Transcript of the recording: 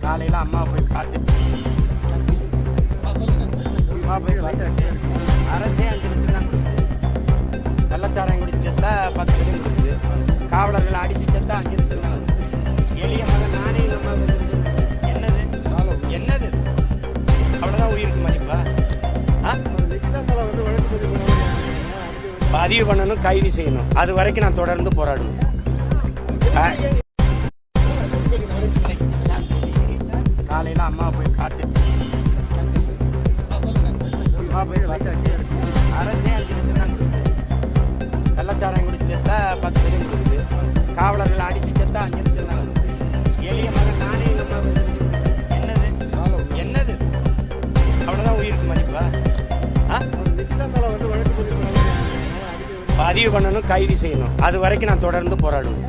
காலையில் அம்மா போய் பார்த்துட்டு அரசே 5 லட்சம் தான் கொடுக்குது. கள்ளச்சாராயம் குடிச்சு செத்தா 10 லட்சம் கொடுக்குது. காவலர்களை அடிச்சு செத்தா 5 லட்சம் தான். எளிய மகன் நானே நம்ம என்னது என்னது அவ்வளோதான் உயிருக்கு மதிப்பா? பதிவு பண்ணணும், கைது செய்யணும். அது வரைக்கும் நான் தொடர்ந்து போராடுவேன். காலையில் அம்மா போய் பார்த்துட்டு அரசே 5 லட்சம் தான் கொடுக்குது. கள்ளச்சாராயம் குடிச்சு செத்தா 10 லட்சம் கொடுக்குது. காவலர்களை அடிச்சு செத்தா 5 லட்சம் தான். எளிய மகன் நானே நம்ம என்னது என்னது அவ்வளோதான் உயிருக்கு மதிப்பா? பதிவு பண்ணணும், கைது செய்யணும். அது வரைக்கும் நான் தொடர்ந்து போராடுவேன்.